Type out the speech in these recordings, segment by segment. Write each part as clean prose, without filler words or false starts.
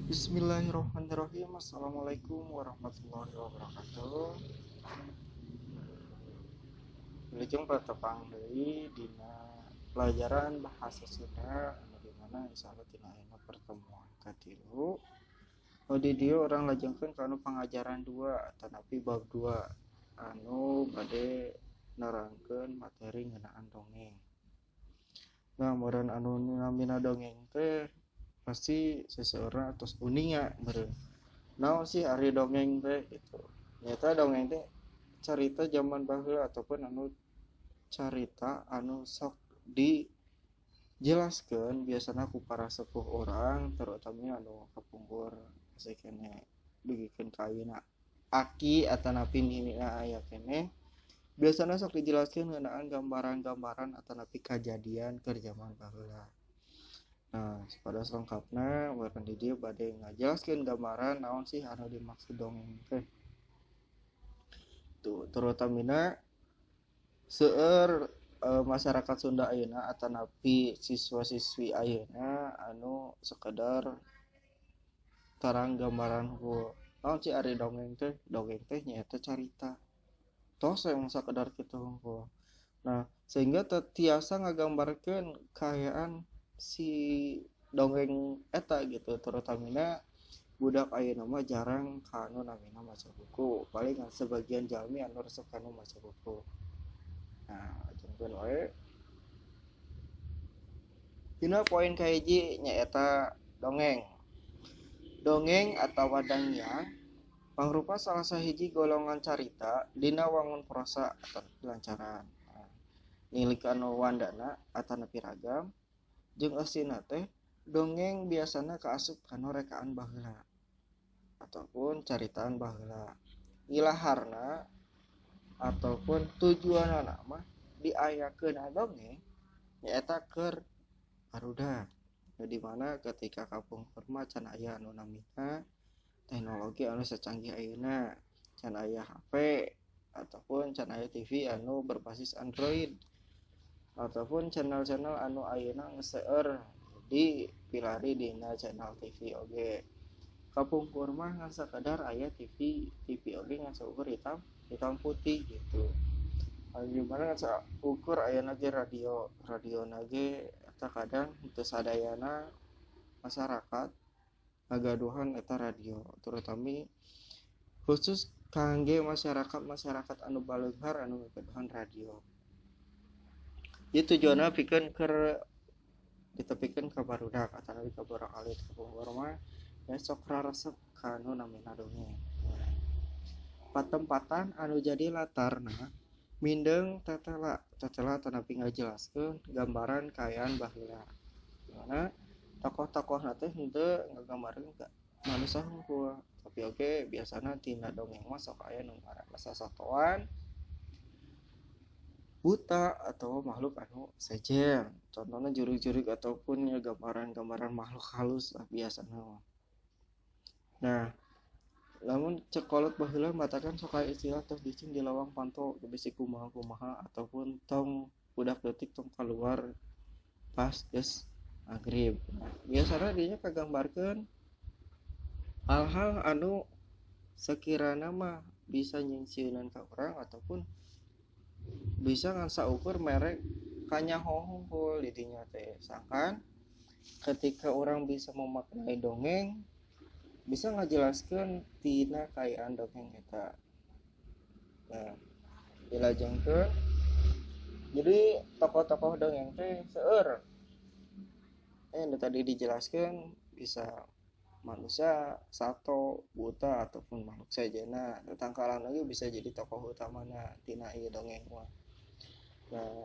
Bismillahirrahmanirrahim. Assalamualaikum warahmatullahi wabarakatuh. Wilujeng patepang deui dina pelajaran bahasa Sunda anu di mana insyaallah tina ayeuna pertemuan katilu. Di dieu orang lajengkeun kana pangajaran 2 tanapi bab 2 anu bade nerangkeun materi ngeunaan dongeng. Nah, meureun anu namina dongeng teh pasti seseorang atau uninga meureun. Naon sih ari dongeng teh gitu. Nyata dongeng teh carita zaman baheula ataupun anu carita anu sok dijelaskeun biasana ku para sepuh orang terutama anu kapungkur sakeneh dugikeun ka ayeuna aki atanapi nina aya keneh biasana sok dijelaskeun ngeunaan gambaran-gambaran atanapi kajadian keur zaman baheula. Nah, pada selengkapna meureun di dieu bade ngajelaskeun gambaran naon sih anu dimaksud dongeng teh. Tuh, terutamina seueur masyarakat Sunda ayeuna atanapi siswa-siswi ayeuna anu sekedar tarang gambaran hungkul. Naon sih ari dongeng teh? Dongeng teh nyaeta carita. Tos yang sakedar kitu hungkul. Nah, sehingga tiasa ngagambarkeun kaayaan si dongeng eta gitu, terutamina budak ayeuna mah jarang kanu namina maca buku, paling sebagian jalmi anu resep kanu maca buku. Nah, jengkeun wae dina poin kahiji nyaeta dongeng. Dongeng atawa dangniang pangrupa salah sahiji golongan carita dina wangun prosa atau lancaran. Nilik anu wandana atanapi ragam jeung eusina teh dongeng biasana kaasup kana rekaan baheula ataupun caritaan baheula. Ilaharna ataupun tujuanna mah diayakeun dongeng nyaeta keur aruda. Di mana ketika kapungkur mah can aya anu namina teknologi anu secanggih ayeuna, can aya HP ataupun can aya TV anu berbasis Android ataupun channel-channel anu ayeuna seueur di pilari dina channel TV oge. Kapungkur mah ngan sakadar aya TV oge ngan saukur hitam putih gitu. Gimana ngan ukur ayeuna ge radio ge eta kadang teu sadayana masyarakat ngagaduhan eta radio, terutama khusus kangge masyarakat anu baleunghar anu ngagaduhan radio. Ieu tujuanna pikeun keur ditepikeun ka barudak atanapi ka budak alit kapungkur mah sok raresep ka anu namina dongeng. Patempatan anu jadi latarna mindeng tetela tanapi ngajelaskeun gambaran kaayaan baheula. Dimana tokoh-tokohna teh henteu ngagambarkeun ka manusia hungkul, tapi oge biasana tina dongeng mah sok aya nu ngaranna sasatoan, buta atau makhluk anu sejen. Contohnya jurig-jurig ataupun ya gambaran-gambaran makhluk halus lah biasana. Nah, lamun cek kolot baheula matakan sok aya istilah tos dicing di lawang panto bisi kumaha ataupun tong budak leutik tong keluar pas geus maghrib. Biasana dinya kagambarkeun hal-hal anu sekirana mah bisa nyingsieunan ka urang ataupun bisa ngan saukur merek kanyaho hungkul di dinya teh. Sangkan ketika orang bisa memaknai dongeng bisa ngajelaskeun tina kaayaan dongeng eta. Nah, dilajengkeun jadi tokoh-tokoh dongeng teh seueur tadi dijelaskeun bisa manusia, sato, buta ataupun makhluk sajana. Tangkalan lagi bisa jadi tokoh utamana tina ieu dongeng mah. Nah,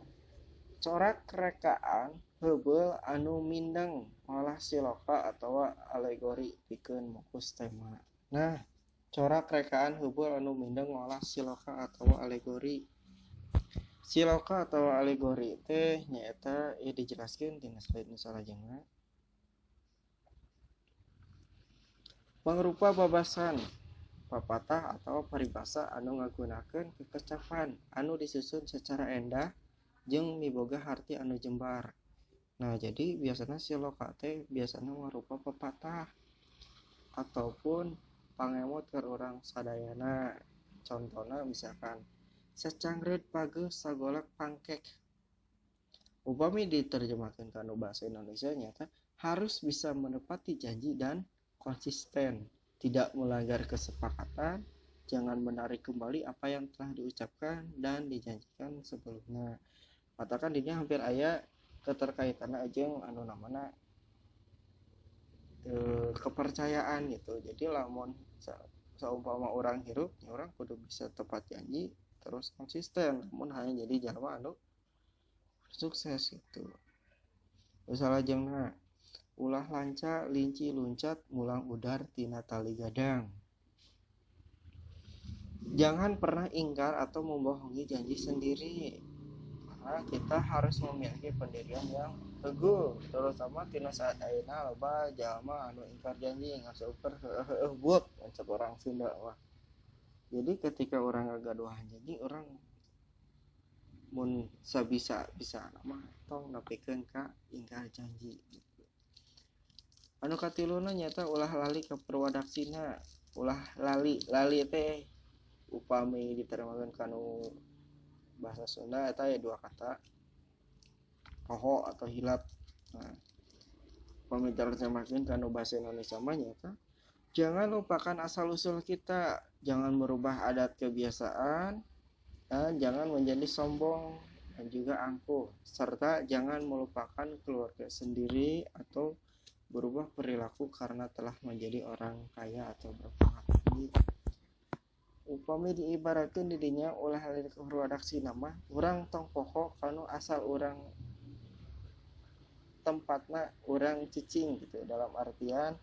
corak rekaan heubeul anu mindeng olah siloka atawa alegori pikeun mokus tema. Nah, corak rekaan heubeul anu mindeng olah siloka atawa alegori. Siloka atawa alegori teh nyaeta dijelaskeun tina slide nu salajengna. Mangrupa babasan papatah atau paribasa anu ngagunakeun kekecapaan anu disusun secara endah jeung miboga harti anu jembar. Nah, jadi biasanya siloka teh biasanya mangrupa pepatah ataupun pangemot ke orang sadayana. Contohnya misalkan secangret pageus sagolak pangkek. Upami diterjemahkan ke bahasa Indonesia nyata harus bisa menepati janji dan konsisten, tidak melanggar kesepakatan, jangan menarik kembali apa yang telah diucapkan dan dijanjikan sebelumnya. Katakan dirinya hampir aya keterkaitan aja anu namanya kepercayaan gitu. Jadi lamun seumpama orang hirup, orang kudu bisa tepat janji terus konsisten, namun hanya jadi jalma anu sukses itu. Misalnya jengna ulah lanca linci luncat mulang udar tina tali gadang. Jangan pernah ingkar atau membohongi janji sendiri, karena kita harus memiliki pendirian yang teguh, terutama tina saat ayeuna loba jalma anu ingkar janji ngasuper buat macam orang Sunda wah. Jadi ketika orang ngagaduhan janji, orang mun sabisa nama tong nepikeun ka ingkar janji. Anu katiluna nyata ulah lali ka perwadaksina. Ulah lali teh upami diterjemahkeun kanu bahasa Sunda eta ya dua kata poho atau hilap. Nah, upami diterjemahkeun kanu bahasa Indonesia mah nyata jangan lupakan asal usul kita, jangan merubah adat kebiasaan, dan jangan menjadi sombong dan juga angkuh, serta jangan melupakan keluarga sendiri atau berubah perilaku karena telah menjadi orang kaya atau berpenghasilan. Upami diibaratkan dirinya ulah halil keruadaksi nama orang tong pokok kanu asal orang tempatna orang cicing gitu, dalam artian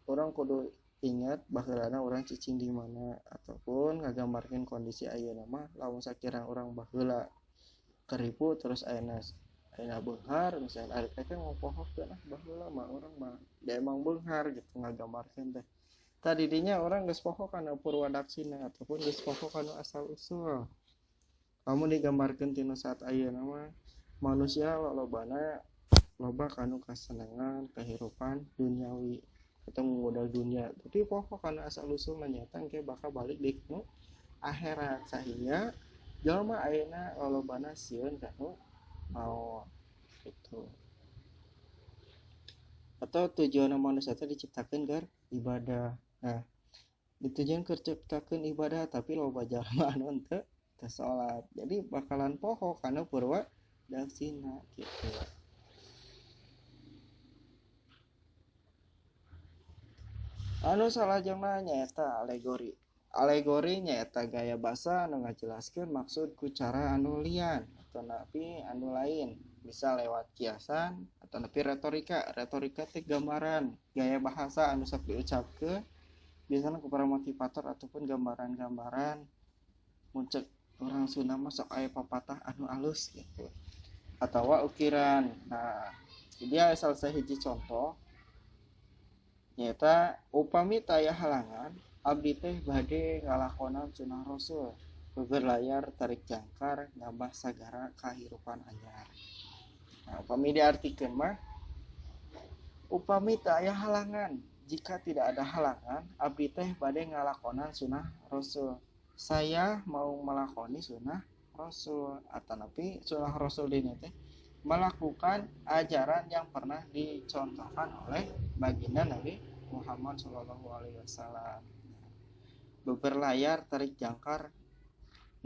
orang kudu ingat baheulana orang cicing di mana, ataupun ngagambarkeun kondisi ayeuna mah lamun sakirang orang baheula keripu terus ayeuna beunghar misalnya ari teh ngopohokeun baheula mah urang mah da emang beunghar gitu ngagambarkeun teh. Tadi dinya orang geus poho kana purwadaksina ataupun geus poho kana asal usul. Kamu digambarkeun tina saat ayeuna mah manusia loba kanu kasenangan kehidupan duniawi atau modal dunia, tapi poho karena asal usul nyata ke bakal balik di nu akhirat, sehingga jalma ayeuna lolobana sieun kanu mau itu. Atau tujuan manusia itu diciptakan gar ibadah. Nah, ditujuan diciptakan ibadah tapi loba jalma anu teu salat. Jadi bakalan poho karena purwa daksina gitu. Anu salajengna nyaeta alegori nyaeta gaya basa anu ngajelaskeun maksud ku cara anu lian atau napi anu lain, bisa lewat kiasan atau napi retorika teh gambaran gaya bahasa anu sok diucapkeun biasana ku para motivator ataupun gambaran-gambaran muncul orang Sunda mah sok aya papatah anu alus gitu atawa ukiran. Nah, jadi asal sahiji contoh nyata upami taya halangan abdi teh bade ngalakonan sunah rasul berlayar tarik jangkar nambah sagara kahirupan anyar. Nah, upami diartikeun mah upami taya halangan, jika tidak ada halangan abdi teh bade ngalakonan sunah rasul, saya mau melakoni sunah rasul atanapi sunah rasul dina teh melakukan ajaran yang pernah dicontohkan oleh baginda Nabi Muhammad SAW. Beberlayar tarik jangkar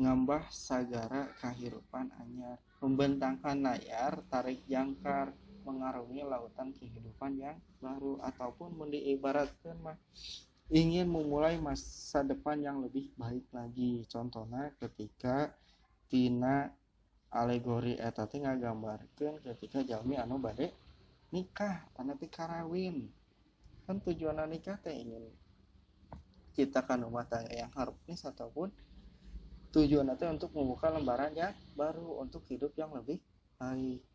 ngambah sagara kahirupan anyar, membentangkan layar tarik jangkar mengarungi lautan kehidupan yang baru, ataupun diibaratkan mah ingin memulai masa depan yang lebih baik lagi. Contohnya ketika tina alegori eta teh ngagambarkeun ketika jalmi anu bade nikah tanapi karawin. Kan tujuan nikah teh ingin ciptakan rumah tangga yang harmonis ataupun tujuan teh untuk membuka lembaran yang baru untuk hidup yang lebih baik.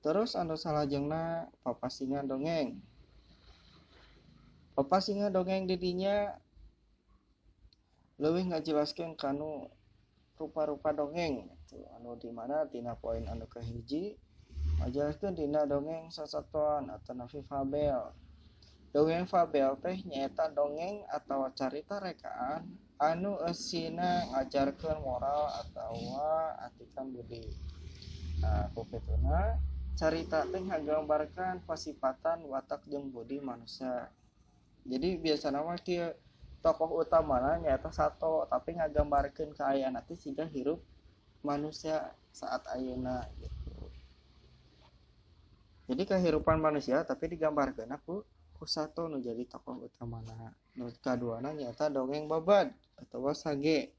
Terus anu salajengna papasingan dongeng. Papasingan dongeng didinya leuwih ngajelaskeun kanu rupa-rupa dongeng anu di mana tina poin anu kahiji ngajelaskeun dina dongeng sasatuan atanapi fabel. Dongeng fabel teh nyaeta dongeng atawa carita rekaan anu eusina ngajarkeun moral atawa atikan budi. Nah, kupituna carita teh ngagambarkan pasipatan watak jeung budi manusia. Jadi biasana mah kieu tokoh utamana nyaeta sato tapi ngagambarkeun kaayaan teh siga hirup manusia saat ayeuna gitu. Jadi kehidupan manusia tapi digambarkeun ku sato nu jadi tokoh utamana. Nu kaduana nyaeta dongeng babad atawa sage.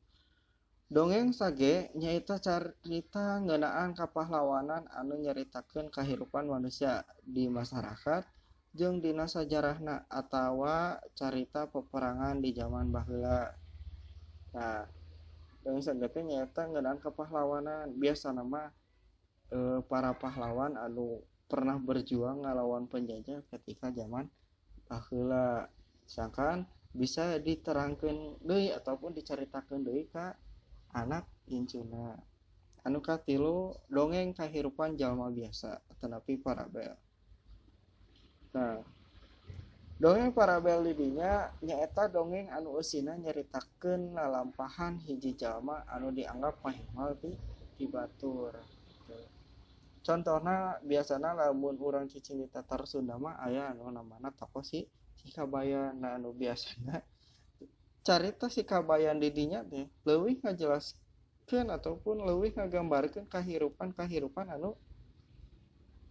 Dongeng sage nyaeta carita ngeunaan kapahlawanan anu nyaritakeun kahirupan manusia di masyarakat jeung dina sajarahna atawa carita peperangan di zaman baheula. Nah, dongeng sage teh nyaeta ngeunaan kapahlawanan. Biasana mah para pahlawan anu pernah berjuang ngalawan penjajah ketika zaman baheula. Sedangkan bisa diterangkeun deui ataupun dicaritakeun deui ka anak incuna. Anu katilu dongeng kahirupan jalma biasa atanapi parabel. Nah, dongeng parabel di dinya nyaeta dongeng anu eusina nyaritakeun lalampahan hiji jalma anu dianggap mahimmal ti batur. Contohna biasana lamun urang cicing di Tatar Sunda mah aya anu namana tokoh si Kabayan. Nah, anu biasana carita si Kabayan di dinya teh leuwih ngajelaskeun ataupun leuwih ngagambarkeun kahirupan anu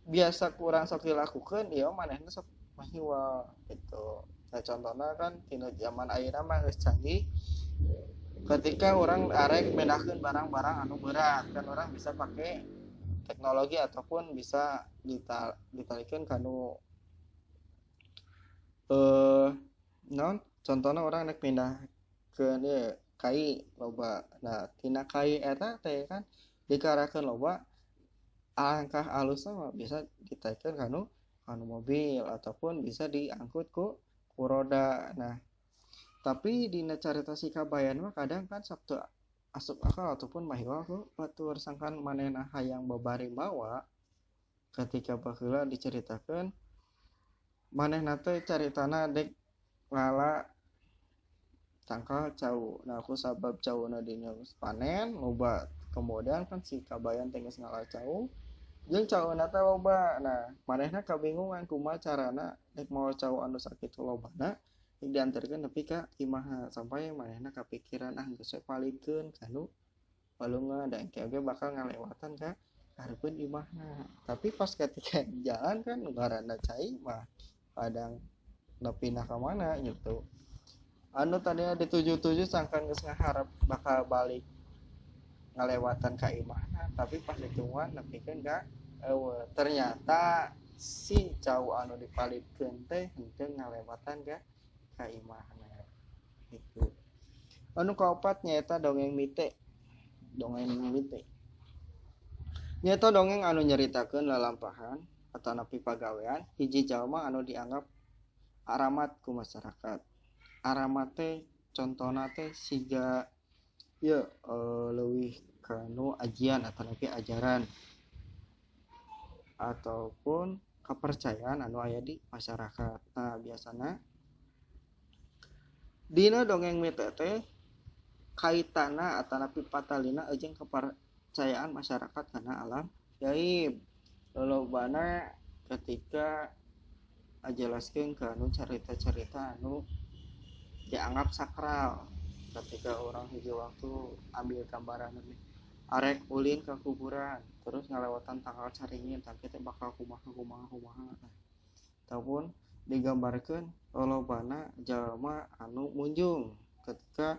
biasa kurang sok dilakukeun ieu manehna sok mahiwal gitu. Nah, contohna kan tina zaman ayeuna mah geus canggih ketika orang arek mendahkeun barang-barang anu berat kan orang bisa pakai teknologi ataupun bisa ditalikeun kanu contohna orang nek pindah ke kai loba. Nah, tina kai eta teh kan dikarakeun loba alangkah alusna mah bisa ditaikeun kanu mobil ataupun bisa diangkut ku roda. Nah, tapi dina carita si Kabayan mah kadang kan sok teu asup akal ataupun mahiwal ku batur. Sangkan manehna hayang babari bawa ketika baheula diceritakeun manehna teh caritana dek lala tangkal cau. Nah, ku sabab cauna dina panen loba kemudian kan si Kabayan teh geus ngala cau jeung cauna teh loba. Nah, manehna kabingungan kumaha carana dek mau cau anu sakitu lobana diantarkeun nepi ka imaha sampai manehna kapikiran geus we palikeun kanu balungan dan engke bakal ngalewatan ka hareupeun imahna. Tapi pas ketika jalan kan ngaranna cai mah kadang nepina ka mana gitu. Anu tadinya dituju-tuju sangkan geus ngaharep bakal balik ngalewatan ka imahna tapi pas ditungguan nepikeun ka ternyata si cau anu dipalikeun teh henteu ngalewatan ka imahna gitu. Anu kaopat nyaeta dongeng mite. Dongeng mite nyaeta dongeng anu nyaritakeun lalampahan atanapi pagawean hiji jalma anu dianggap aramat ku masyarakat. Aramat teh contona teh siga leuwih kanu ajian atanapi ajaran ataupun kepercayaan anu aya di masyarakat. Nah, biasana dina dongeng mite teh kaitana atanapi patalina jeung kepercayaan masyarakat kana alam gaib. Lolobana ketika ajelaskeun ka anu carita-carita anu dianggap sakral. Ketika orang hiji waktu ambil gambaran arek ulin ke kuburan terus ngalewatan tanggal caringin tapi teh bakal kumaha ataupun digambarkeun lolobana jalma anu munjung ketika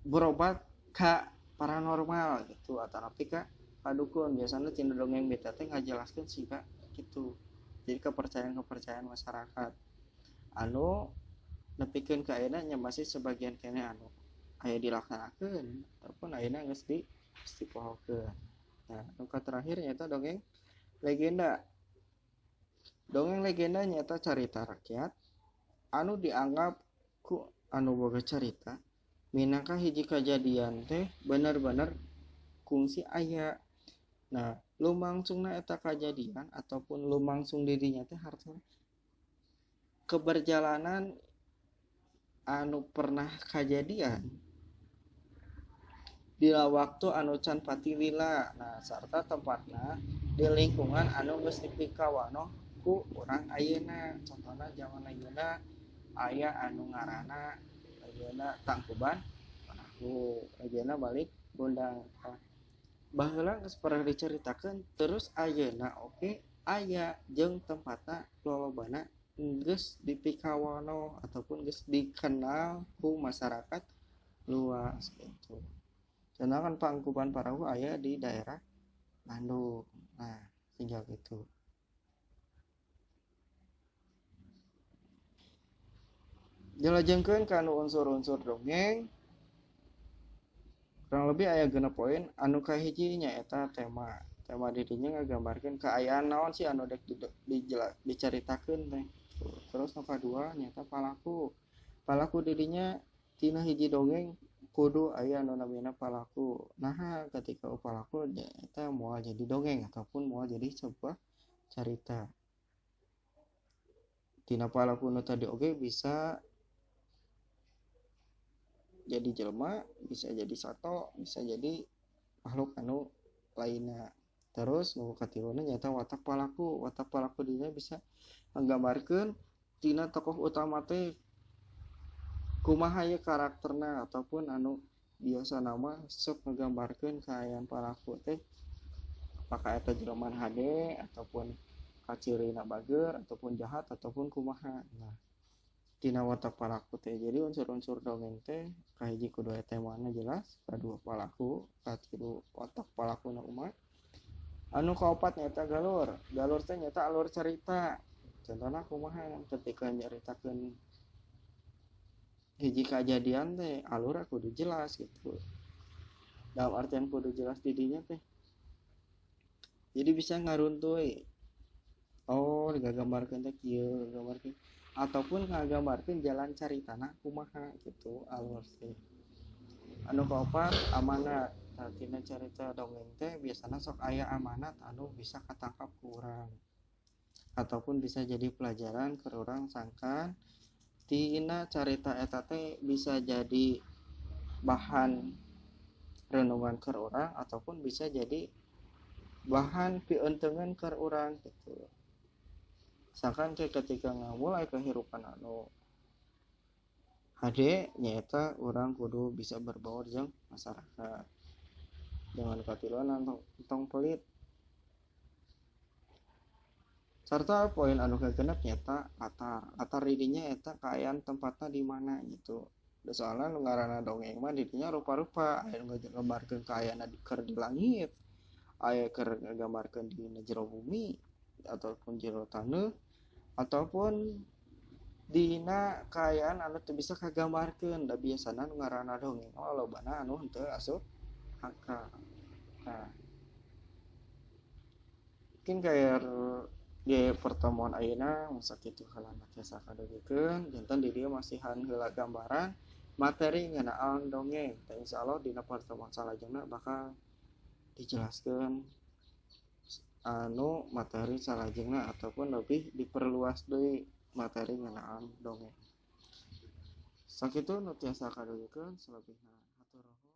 berobat ka paranormal gitu atanapi ka kadukun. Biasanya tina dongeng beta teh ngajelaskeun siga kitu. Jadi kepercayaan masyarakat anu nepikeun ka ayeuna nya masih sebagian kene anu aya dilaksanakeun ataupun ayeuna geus dipohokeun. Nah, anu terakhir nyaeta dongeng legenda. Dongeng legenda nyaeta carita rakyat anu dianggap ku anu boga carita minangka hiji kajadian teh bener-bener kungsi aya. Nah, lumangsungna eta kejadian ataupun lumangsung dirinya teh harta keberjalanan anu pernah kejadian di waktu anu can pati lila. Nah sarta tempatna di lingkungan anu geus dipikawano ku urang ayeuna. Contohna zaman ayeuna aya anu ngaranna ayeuna Tangkuban Perahu, ayeuna balik Gondang. Baheula geus pernah diceritakeun terus ayeuna oke aya jeung tempatna lolobana geus dipikawano ataupun geus dikenal ku masyarakat luas gitu. Sedangkan Tangkuban Parahu aya di daerah Bandung. Nah, tinggal gitu. Jelajengkeun kana unsur-unsur dongeng. Kurang lebih aya 6 poin anu kahiji nyaeta tema. Tema didinya ngagambarkeun kaayaan naon sih anu dek dicaritakeun teh. Terus nu kadua nyaeta palaku. Palaku didinya tina hiji dongeng kudu aya anu namina palaku. Nah, ketika palaku nyaeta moal jadi dongeng ataupun moal jadi sebuah cerita. Tina palaku nu tadi oge bisa jadi jelema, bisa jadi sato, bisa jadi makhluk anu lainnya. Terus nu katiluna nyata watak palaku. Watak palaku dinya bisa menggambarkeun tina tokoh utama teh kumaha ye karakterna ataupun anu biasa nama sok menggambarkeun kaayaan palaku teh apakah eta jelema hade ataupun kacirina bager ataupun jahat ataupun kumaha. Nah, tina watak palaku teh jadi unsur-unsur dongeng teh kahiji kudu eta temana jelas, kadua palaku, katilu watak palakuna umat. Anu kaopat nyaeta galur. Galur teh nyaeta alur cerita. Contohna kumaha ketika nyaritakeun hiji kejadian teh alur kudu jelas gitu. Dalam artian kudu jelas didinya teh. Jadi bisa ngaruntuy. Oh, digambarkeun teh kieu, digambarkeun ataupun ngagambarkeun jalan caritana kumaha gitu alur teh. Anu kaopat amanat. Tina cerita dongeng teh biasana sok aya amanat anu bisa katangkap ku urang ataupun bisa jadi pelajaran ke urang sangkan tina cerita eta teh bisa jadi bahan renungan ke urang ataupun bisa jadi bahan pieunteugan ke urang gitu. Sangkan ketika ngamulai kehirupan anu hade nyaeta urang kudu bisa berbaur jeung masyarakat. Jangan katiluan tong pelit. Serta poin anu kagenep nyata latar didinya eta kaayaan tempatna di mana gitu. Soalnya nu ngaranna dongeng mah didinya rupa-rupa aya nu nggambarkeun kaayaan keur di langit, aya keur nggambarkeun di jero bumi ataupun jero taneuh ataupun dina kaayaan anu teu bisa kagambarkeun. Da biasana nu ngaranna dongeng mah lobana anu henteu asup akal. Nah, mungkin kayak di pertemuan ayeuna masa kitu heula tiasa kadegeukeun janten di dieu masihan heula gambaran materi ngeunaan dongeng. Teh insyaallah dina pertemuan salajengna bakal dijelaskeun anu materi salajengna ataupun lebih diperluas deui materi ngeunaan dongeng. Sakitu nu tiasa kadegeukeun salebihna hatur nuhun.